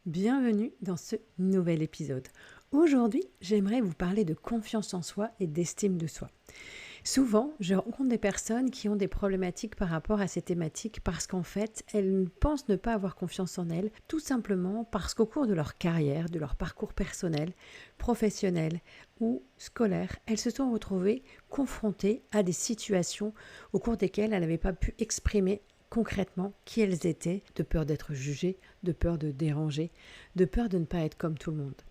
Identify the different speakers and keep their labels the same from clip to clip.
Speaker 1: Bienvenue dans ce nouvel épisode. Aujourd'hui, j'aimerais vous parler de confiance en soi et d'estime de soi. Souvent, je rencontre des personnes qui ont des problématiques par rapport à ces thématiques parce qu'en fait, elles pensent ne pas avoir confiance en elles, tout simplement parce qu'au cours de leur carrière, de leur parcours personnel, professionnel ou scolaire, elles se sont retrouvées confrontées à des situations au cours desquelles elles n'avaient pas pu exprimer concrètement qui elles étaient, de peur d'être jugées, de peur de déranger, de peur de ne pas être comme tout le monde.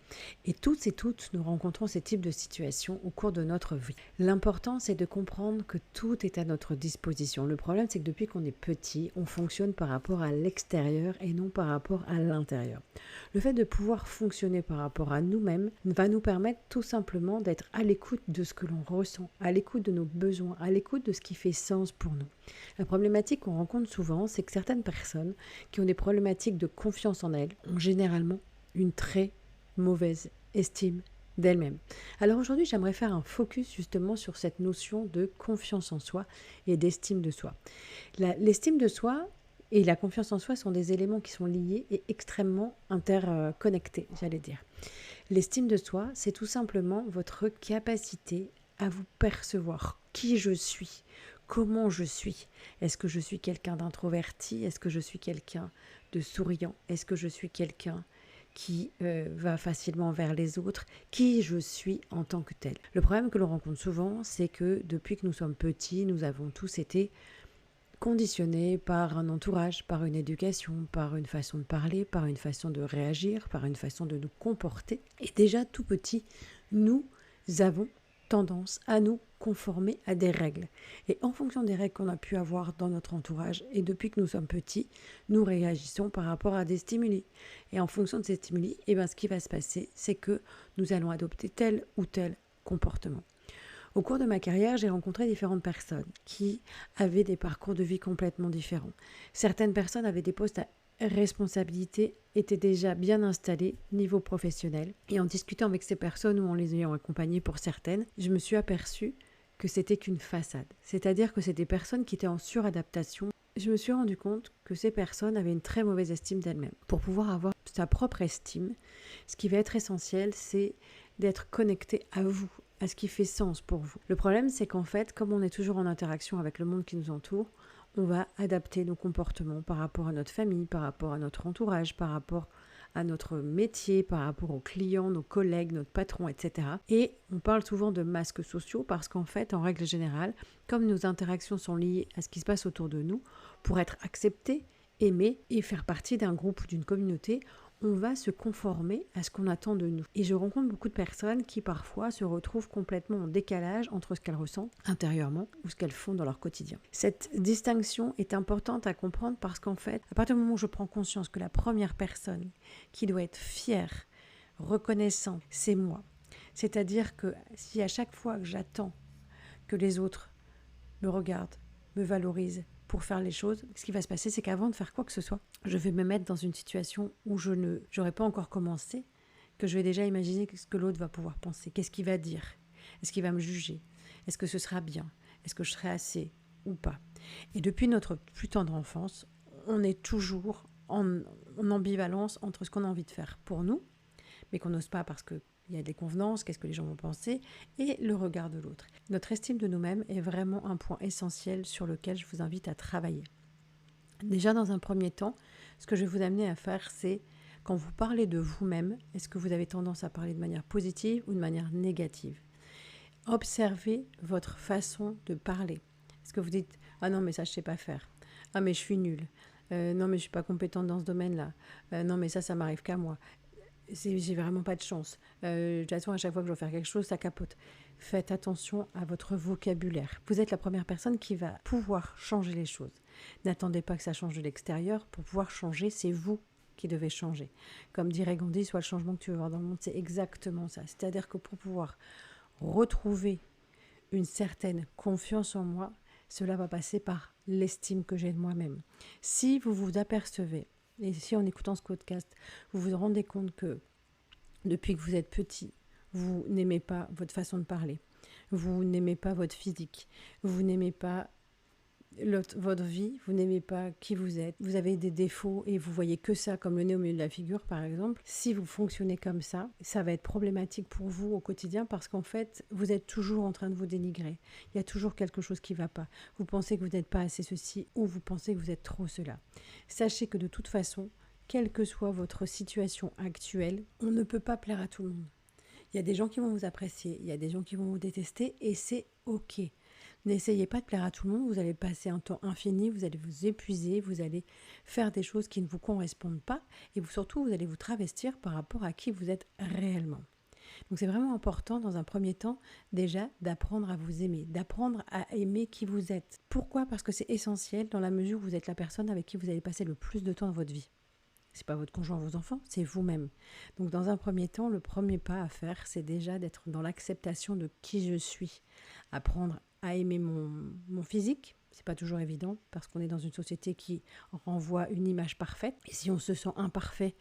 Speaker 1: Et toutes et toutes, nous rencontrons ces types de situations au cours de notre vie. L'important, c'est de comprendre que tout est à notre disposition. Le problème, c'est que depuis qu'on est petit, on fonctionne par rapport à l'extérieur et non par rapport à l'intérieur. Le fait de pouvoir fonctionner par rapport à nous-mêmes va nous permettre tout simplement d'être à l'écoute de ce que l'on ressent, à l'écoute de nos besoins, à l'écoute de ce qui fait sens pour nous. La problématique qu'on rencontre souvent, c'est que certaines personnes qui ont des problématiques de confiance en elles ont généralement une très mauvaise estime d'elle-même. Alors aujourd'hui, j'aimerais faire un focus justement sur cette notion de confiance en soi et d'estime de soi. L'estime de soi et la confiance en soi sont des éléments qui sont liés et extrêmement interconnectés, j'allais dire. L'estime de soi, c'est tout simplement votre capacité à vous percevoir, qui je suis, comment je suis. Est-ce que je suis quelqu'un d'introverti? Est-ce que je suis quelqu'un de souriant? Est-ce que je suis quelqu'un qui va facilement vers les autres, qui je suis en tant que tel. Le problème que l'on rencontre souvent, c'est que depuis que nous sommes petits, nous avons tous été conditionnés par un entourage, par une éducation, par une façon de parler, par une façon de réagir, par une façon de nous comporter. Et déjà tout petit, nous avons tendance à nous conformer à des règles. Et en fonction des règles qu'on a pu avoir dans notre entourage, et depuis que nous sommes petits, nous réagissons par rapport à des stimuli. Et en fonction de ces stimuli, ce qui va se passer, c'est que nous allons adopter tel ou tel comportement. Au cours de ma carrière, j'ai rencontré différentes personnes qui avaient des parcours de vie complètement différents. Certaines personnes avaient des postes à responsabilité, étaient déjà bien installées niveau professionnel. Et en discutant avec ces personnes ou en les ayant accompagnées pour certaines, je me suis aperçue que c'était qu'une façade. C'est-à-dire que c'était des personnes qui étaient en suradaptation. Je me suis rendu compte que ces personnes avaient une très mauvaise estime d'elles-mêmes. Pour pouvoir avoir sa propre estime, ce qui va être essentiel, c'est d'être connecté à vous, à ce qui fait sens pour vous. Le problème, c'est qu'en fait, comme on est toujours en interaction avec le monde qui nous entoure, on va adapter nos comportements par rapport à notre famille, par rapport à notre entourage, par rapport à notre métier, par rapport aux clients, nos collègues, notre patron, etc. Et on parle souvent de masques sociaux parce qu'en fait, en règle générale, comme nos interactions sont liées à ce qui se passe autour de nous, pour être accepté, aimé et faire partie d'un groupe ou d'une communauté, on va se conformer à ce qu'on attend de nous. Et je rencontre beaucoup de personnes qui parfois se retrouvent complètement en décalage entre ce qu'elles ressentent intérieurement ou ce qu'elles font dans leur quotidien. Cette distinction est importante à comprendre parce qu'en fait, à partir du moment où je prends conscience que la première personne qui doit être fière, reconnaissante, c'est moi. C'est-à-dire que si à chaque fois que j'attends que les autres me regardent, me valorisent, pour faire les choses, ce qui va se passer, c'est qu'avant de faire quoi que ce soit, je vais me mettre dans une situation où j'aurais pas encore commencé, que je vais déjà imaginer ce que l'autre va pouvoir penser, qu'est-ce qu'il va dire, est-ce qu'il va me juger, est-ce que ce sera bien, est-ce que je serai assez ou pas. Et depuis notre plus tendre enfance, on est toujours en ambivalence entre ce qu'on a envie de faire pour nous, mais qu'on n'ose pas parce que il y a des convenances, qu'est-ce que les gens vont penser, et le regard de l'autre. Notre estime de nous-mêmes est vraiment un point essentiel sur lequel je vous invite à travailler. Déjà, dans un premier temps, ce que je vais vous amener à faire, c'est quand vous parlez de vous-même, est-ce que vous avez tendance à parler de manière positive ou de manière négative? Observez votre façon de parler. Est-ce que vous dites « Ah non, mais ça, je ne sais pas faire. Ah, mais je suis nulle. Non, mais je ne suis pas compétente dans ce domaine-là. Non, mais ça m'arrive qu'à moi. » J'ai vraiment pas de chance. De toute façon, à chaque fois que je dois faire quelque chose, ça capote. Faites attention à votre vocabulaire. Vous êtes la première personne qui va pouvoir changer les choses. N'attendez pas que ça change de l'extérieur. Pour pouvoir changer, c'est vous qui devez changer. Comme dirait Gandhi, soit le changement que tu veux voir dans le monde, c'est exactement ça. C'est-à-dire que pour pouvoir retrouver une certaine confiance en moi, cela va passer par l'estime que j'ai de moi-même. Si vous vous apercevez, et si en écoutant ce podcast, vous vous rendez compte que depuis que vous êtes petit, vous n'aimez pas votre façon de parler, vous n'aimez pas votre physique, vous n'aimez pas votre vie, vous n'aimez pas qui vous êtes, vous avez des défauts et vous voyez que ça comme le nez au milieu de la figure par exemple, si vous fonctionnez comme ça va être problématique pour vous au quotidien parce qu'en fait, vous êtes toujours en train de vous dénigrer. Il y a toujours quelque chose qui ne va pas. Vous pensez que vous n'êtes pas assez ceci ou vous pensez que vous êtes trop cela. Sachez que de toute façon, quelle que soit votre situation actuelle, on ne peut pas plaire à tout le monde. Il y a des gens qui vont vous apprécier, il y a des gens qui vont vous détester et c'est ok. N'essayez pas de plaire à tout le monde, vous allez passer un temps infini, vous allez vous épuiser, vous allez faire des choses qui ne vous correspondent pas et surtout vous allez vous travestir par rapport à qui vous êtes réellement. Donc c'est vraiment important dans un premier temps déjà d'apprendre à vous aimer, d'apprendre à aimer qui vous êtes. Pourquoi ? Parce que c'est essentiel dans la mesure où vous êtes la personne avec qui vous allez passer le plus de temps dans votre vie. C'est pas votre conjoint, vos enfants, c'est vous-même. Donc dans un premier temps, le premier pas à faire, c'est déjà d'être dans l'acceptation de qui je suis. Apprendre à aimer mon physique, c'est pas toujours évident parce qu'on est dans une société qui renvoie une image parfaite. Et si on se sent imparfait,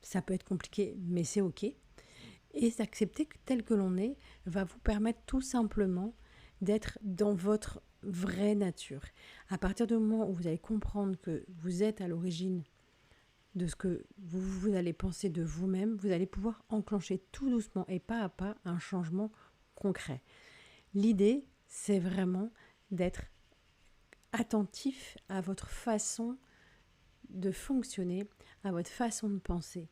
Speaker 1: ça peut être compliqué, mais c'est ok. Et s'accepter tel que l'on est va vous permettre tout simplement d'être dans votre vraie nature. À partir du moment où vous allez comprendre que vous êtes à l'origine de ce que vous allez penser de vous-même, vous allez pouvoir enclencher tout doucement et pas à pas un changement concret. L'idée, c'est vraiment d'être attentif à votre façon de fonctionner, à votre façon de penser.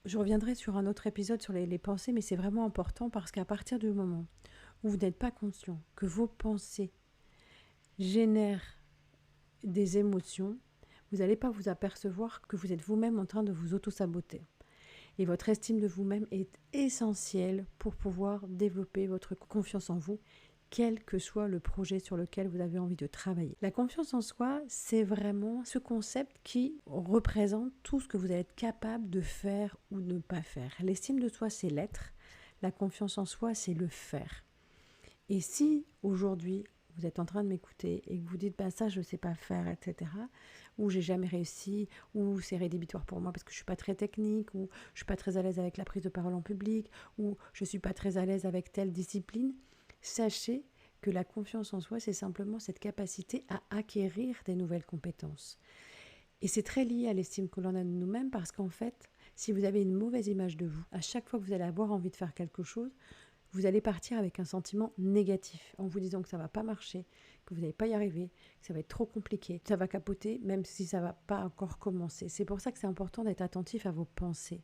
Speaker 1: Je reviendrai sur un autre épisode sur les pensées, mais c'est vraiment important parce qu'à partir du moment où vous n'êtes pas conscient que vos pensées génèrent des émotions, vous n'allez pas vous apercevoir que vous êtes vous-même en train de vous auto-saboter. Et votre estime de vous-même est essentielle pour pouvoir développer votre confiance en vous, quel que soit le projet sur lequel vous avez envie de travailler. La confiance en soi, c'est vraiment ce concept qui représente tout ce que vous allez être capable de faire ou de ne pas faire. L'estime de soi, c'est l'être. La confiance en soi, c'est le faire. Et si aujourd'hui, vous êtes en train de m'écouter et que vous dites ça je ne sais pas faire, etc., ou j'ai jamais réussi, ou c'est rédhibitoire pour moi parce que je ne suis pas très technique, ou je ne suis pas très à l'aise avec la prise de parole en public, ou je ne suis pas très à l'aise avec telle discipline, sachez que la confiance en soi, c'est simplement cette capacité à acquérir des nouvelles compétences. Et c'est très lié à l'estime que l'on a de nous-mêmes parce qu'en fait, si vous avez une mauvaise image de vous, à chaque fois que vous allez avoir envie de faire quelque chose, vous allez partir avec un sentiment négatif en vous disant que ça ne va pas marcher, que vous n'allez pas y arriver, que ça va être trop compliqué, que ça va capoter même si ça ne va pas encore commencer. C'est pour ça que c'est important d'être attentif à vos pensées.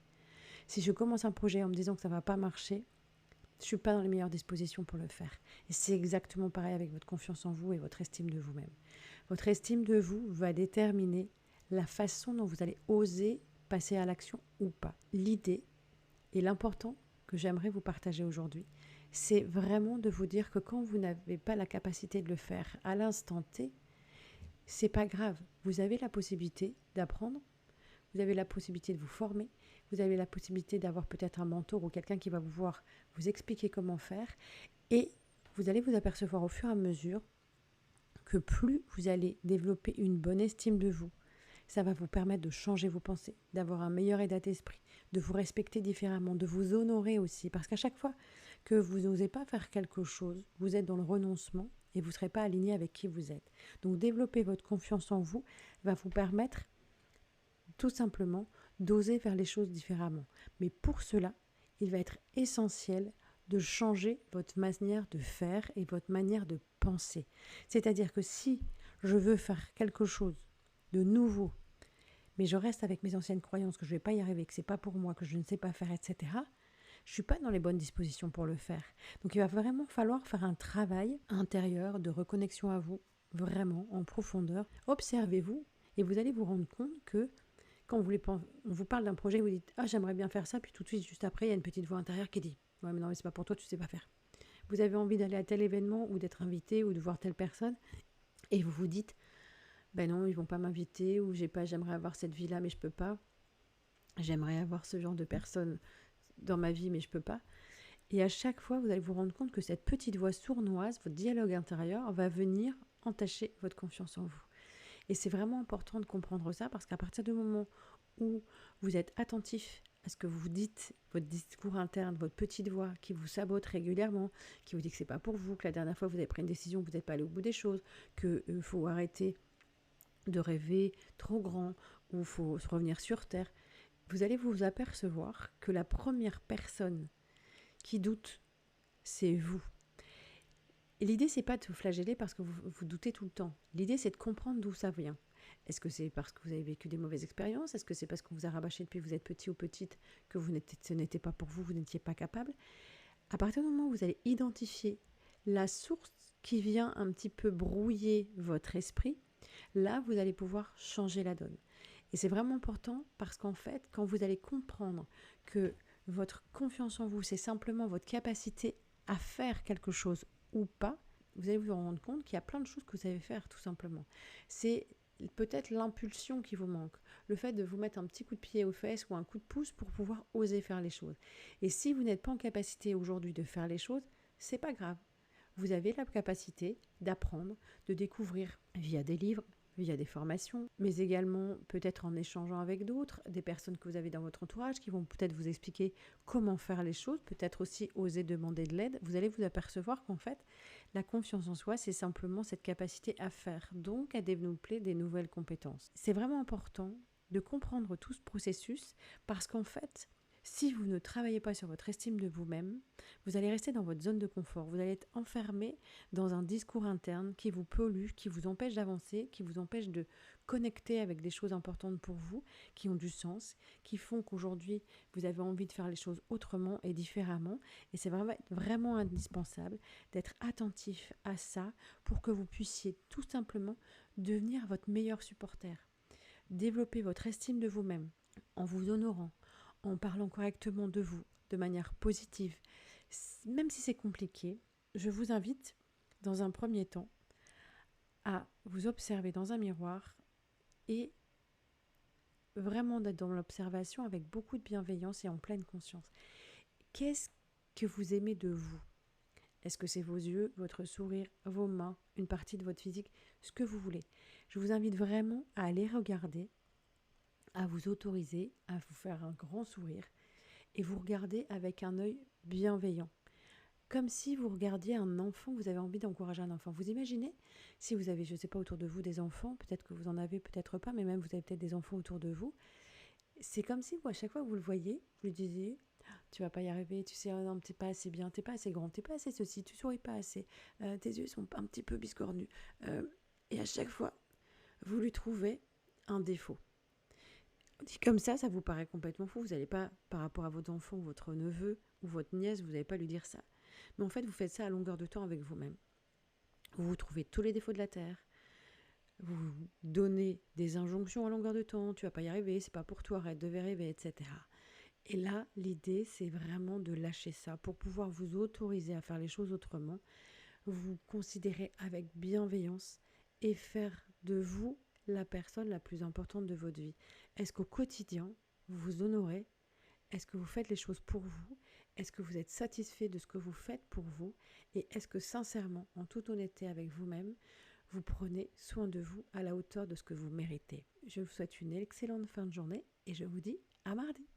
Speaker 1: Si je commence un projet en me disant que ça ne va pas marcher, je ne suis pas dans les meilleures dispositions pour le faire. Et c'est exactement pareil avec votre confiance en vous et votre estime de vous-même. Votre estime de vous va déterminer la façon dont vous allez oser passer à l'action ou pas. L'idée et l'important que j'aimerais vous partager aujourd'hui, c'est vraiment de vous dire que quand vous n'avez pas la capacité de le faire à l'instant T, c'est pas grave. Vous avez la possibilité d'apprendre, vous avez la possibilité de vous former, vous avez la possibilité d'avoir peut-être un mentor ou quelqu'un qui va pouvoir vous expliquer comment faire et vous allez vous apercevoir au fur et à mesure que plus vous allez développer une bonne estime de vous, ça va vous permettre de changer vos pensées, d'avoir un meilleur état d'esprit, de vous respecter différemment, de vous honorer aussi. Parce qu'à chaque fois que vous n'osez pas faire quelque chose, vous êtes dans le renoncement et vous ne serez pas aligné avec qui vous êtes. Donc développer votre confiance en vous va vous permettre tout simplement d'oser faire les choses différemment. Mais pour cela, il va être essentiel de changer votre manière de faire et votre manière de penser. C'est-à-dire que si je veux faire quelque chose de nouveau, mais je reste avec mes anciennes croyances que je ne vais pas y arriver, que ce n'est pas pour moi, que je ne sais pas faire, etc., je ne suis pas dans les bonnes dispositions pour le faire. Donc il va vraiment falloir faire un travail intérieur de reconnexion à vous, vraiment en profondeur. Observez-vous et vous allez vous rendre compte que quand on vous parle d'un projet, vous dites « Ah, j'aimerais bien faire ça », puis tout de suite, juste après, il y a une petite voix intérieure qui dit « Ouais, mais non, mais c'est pas pour toi, tu ne sais pas faire. » Vous avez envie d'aller à tel événement ou d'être invité ou de voir telle personne et vous vous dites « Ben non, ils vont pas m'inviter » ou « J'aimerais avoir cette vie-là, mais je peux pas. J'aimerais avoir ce genre de personne dans ma vie, mais je peux pas. » Et à chaque fois, vous allez vous rendre compte que cette petite voix sournoise, votre dialogue intérieur, va venir entacher votre confiance en vous. Et c'est vraiment important de comprendre ça parce qu'à partir du moment où vous êtes attentif à ce que vous dites, votre discours interne, votre petite voix qui vous sabote régulièrement, qui vous dit que c'est pas pour vous, que la dernière fois vous avez pris une décision, vous n'êtes pas allé au bout des choses, qu'il faut arrêter de rêver trop grand, ou il faut se revenir sur terre, vous allez vous apercevoir que la première personne qui doute, c'est vous. Et l'idée, c'est pas de vous flageller parce que vous doutez tout le temps. L'idée, c'est de comprendre d'où ça vient. Est-ce que c'est parce que vous avez vécu des mauvaises expériences? Est-ce que c'est parce qu'on vous a rabâché depuis que vous êtes petit ou petite que ce n'était pas pour vous, vous n'étiez pas capable? À partir du moment où vous allez identifier la source qui vient un petit peu brouiller votre esprit, là, vous allez pouvoir changer la donne. Et c'est vraiment important parce qu'en fait, quand vous allez comprendre que votre confiance en vous, c'est simplement votre capacité à faire quelque chose ou pas, vous allez vous rendre compte qu'il y a plein de choses que vous savez faire, tout simplement. C'est peut-être l'impulsion qui vous manque, le fait de vous mettre un petit coup de pied aux fesses ou un coup de pouce pour pouvoir oser faire les choses. Et si vous n'êtes pas en capacité aujourd'hui de faire les choses, c'est pas grave. Vous avez la capacité d'apprendre, de découvrir via des livres, via des formations, mais également peut-être en échangeant avec d'autres, des personnes que vous avez dans votre entourage qui vont peut-être vous expliquer comment faire les choses, peut-être aussi oser demander de l'aide. Vous allez vous apercevoir qu'en fait, la confiance en soi, c'est simplement cette capacité à faire, donc à développer des nouvelles compétences. C'est vraiment important de comprendre tout ce processus parce qu'en fait, si vous ne travaillez pas sur votre estime de vous-même, vous allez rester dans votre zone de confort. Vous allez être enfermé dans un discours interne qui vous pollue, qui vous empêche d'avancer, qui vous empêche de connecter avec des choses importantes pour vous, qui ont du sens, qui font qu'aujourd'hui, vous avez envie de faire les choses autrement et différemment. Et c'est vraiment indispensable d'être attentif à ça pour que vous puissiez tout simplement devenir votre meilleur supporter. Développer votre estime de vous-même en vous honorant, en parlant correctement de vous, de manière positive. Même si c'est compliqué, je vous invite, dans un premier temps, à vous observer dans un miroir et vraiment d'être dans l'observation avec beaucoup de bienveillance et en pleine conscience. Qu'est-ce que vous aimez de vous? Est-ce que c'est vos yeux, votre sourire, vos mains, une partie de votre physique, ce que vous voulez? Je vous invite vraiment à aller regarder, à vous autoriser à vous faire un grand sourire et vous regardez avec un œil bienveillant. Comme si vous regardiez un enfant, vous avez envie d'encourager un enfant. Vous imaginez si vous avez, je ne sais pas, autour de vous des enfants, peut-être que vous en avez, peut-être pas, mais même vous avez peut-être des enfants autour de vous. C'est comme si, à chaque fois que vous le voyez, vous lui disiez, tu vas pas y arriver, tu sais, oh non, t'es pas assez bien, t'es pas assez grand, t'es pas assez ceci, tu souris pas assez, tes yeux sont un petit peu biscornus. Et à chaque fois, vous lui trouvez un défaut. Dit comme ça vous paraît complètement fou. Vous n'allez pas, par rapport à votre enfant, votre neveu ou votre nièce, vous n'allez pas lui dire ça. Mais en fait, vous faites ça à longueur de temps avec vous-même. Vous trouvez tous les défauts de la terre. Vous vous donnez des injonctions à longueur de temps. Tu vas pas y arriver, c'est pas pour toi, arrête de rêver, etc. Et là, l'idée, c'est vraiment de lâcher ça pour pouvoir vous autoriser à faire les choses autrement. Vous considérer avec bienveillance et faire de vous la personne la plus importante de votre vie. Est-ce qu'au quotidien, vous vous honorez? Est-ce que vous faites les choses pour vous? Est-ce que vous êtes satisfait de ce que vous faites pour vous? Et est-ce que sincèrement, en toute honnêteté avec vous-même, vous prenez soin de vous à la hauteur de ce que vous méritez? Je vous souhaite une excellente fin de journée et je vous dis à mardi.